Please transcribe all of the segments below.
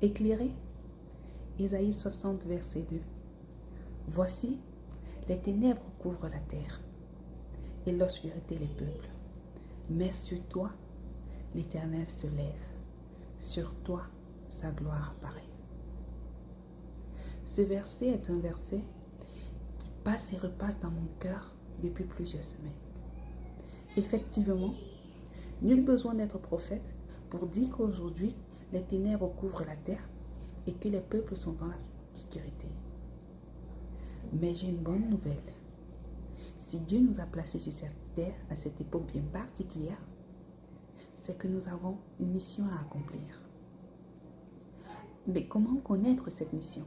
Éclairé, Ésaïe 60, verset 2. Voici, les ténèbres couvrent la terre et l'obscurité les peuples. Mais sur toi, l'Éternel se lève. Sur toi, sa gloire apparaît. Ce verset est un verset qui passe et repasse dans mon cœur depuis plusieurs semaines. Effectivement, nul besoin d'être prophète pour dire qu'aujourd'hui, les ténèbres couvrent la terre et que les peuples sont dans l'obscurité. Mais j'ai une bonne nouvelle. Si Dieu nous a placés sur cette terre à cette époque bien particulière, c'est que nous avons une mission à accomplir. Mais comment connaître cette mission?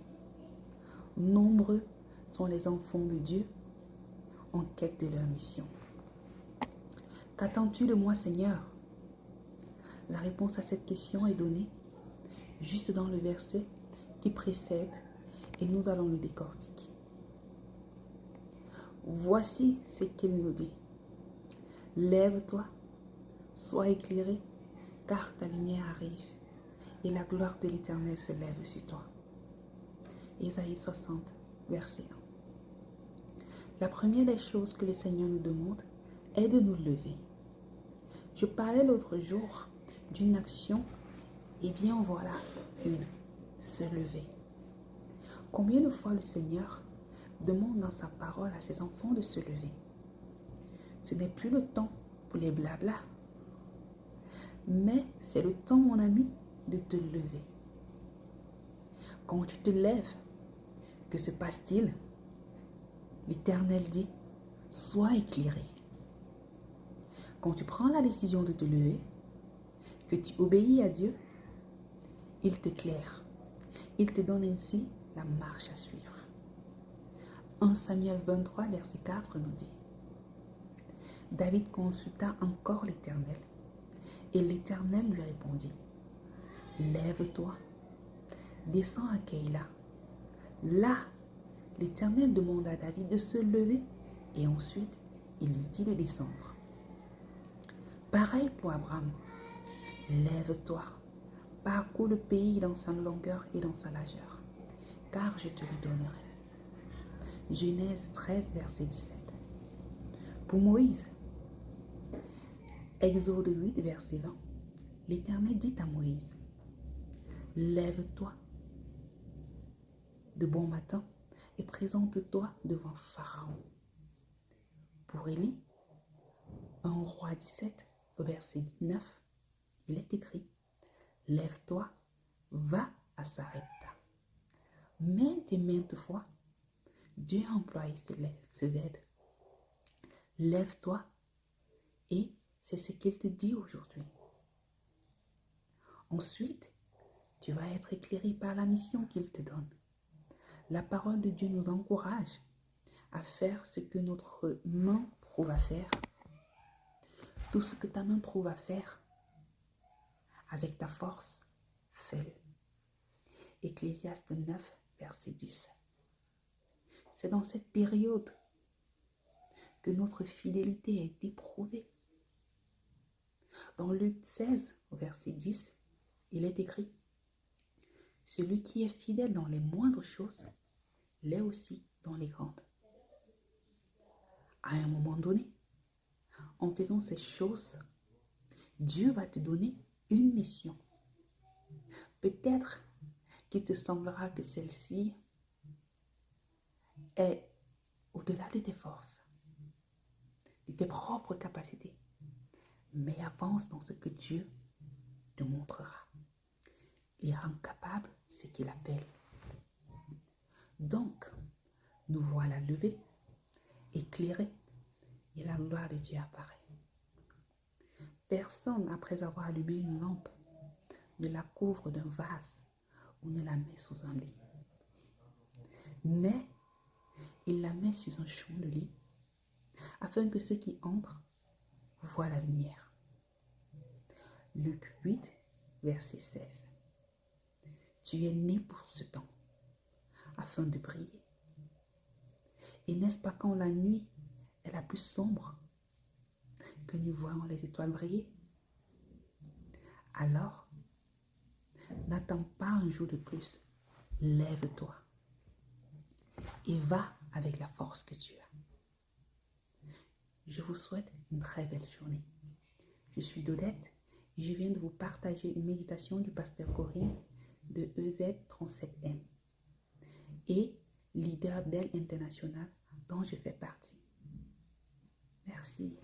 Nombreux sont les enfants de Dieu en quête de leur mission. Qu'attends-tu de moi, Seigneur? La réponse à cette question est donnée juste dans le verset qui précède et nous allons le décortiquer. Voici ce qu'il nous dit. Lève-toi, sois éclairé, car ta lumière arrive et la gloire de l'Éternel se lève sur toi. Ésaïe 60, verset 1. La première des choses que le Seigneur nous demande est de nous lever. Je parlais l'autre jour d'une action, et bien voilà une, se lever. Combien de fois le Seigneur demande dans sa parole à ses enfants de se lever? Ce n'est plus le temps pour les blablas, mais c'est le temps, mon ami, de te lever. Quand tu te lèves, que se passe-t-il? L'Éternel dit, sois éclairé. Quand tu prends la décision de te lever, que tu obéis à Dieu, il t'éclaire. Il te donne ainsi la marche à suivre. 1 Samuel 23, verset 4 nous dit, David consulta encore l'Éternel, et l'Éternel lui répondit, lève-toi, descends à Keïla. Là, l'Éternel demanda à David de se lever, et ensuite, il lui dit de descendre. Pareil pour Abraham, lève-toi, parcours le pays dans sa longueur et dans sa largeur, car je te le donnerai. Genèse 13, verset 17. Pour Moïse, Exode 8, verset 20, l'Éternel dit à Moïse, lève-toi de bon matin et présente-toi devant Pharaon. Pour Élie, 1 Roi 17, verset 9, il est écrit, lève-toi, va à Sarepta. Maintes et maintes fois, Dieu a employé ce verbe. Lève-toi, et c'est ce qu'il te dit aujourd'hui. Ensuite, tu vas être éclairé par la mission qu'il te donne. La parole de Dieu nous encourage à faire ce que notre main trouve à faire. Tout ce que ta main trouve à faire, avec ta force, fais-le. Ecclésiaste 9, verset 10. C'est dans cette période que notre fidélité a été prouvée. Dans Luc 16, verset 10, il est écrit, celui qui est fidèle dans les moindres choses, l'est aussi dans les grandes. À un moment donné, en faisant ces choses, Dieu va te donner une mission. Peut-être qu'il te semblera que celle-ci est au-delà de tes forces, de tes propres capacités. Mais avance dans ce que Dieu te montrera. Il rend capable ce qu'il appelle. Donc, nous voilà levés, éclairés, et la gloire de Dieu apparaît. Personne, après avoir allumé une lampe, ne la couvre d'un vase ou ne la met sous un lit. Mais il la met sur un champ de lit, afin que ceux qui entrent voient la lumière. Luc 8, verset 16. Tu es né pour ce temps, afin de briller. Et n'est-ce pas quand la nuit est la plus sombre que nous voyons les étoiles briller? Alors, N'attends pas un jour de plus. Lève-toi et va avec la force que tu as. Je vous souhaite une très belle journée. Je suis Dodette et je viens de vous partager une méditation du pasteur Corinne de EZ37M et leader d'Aile International dont je fais partie. Merci.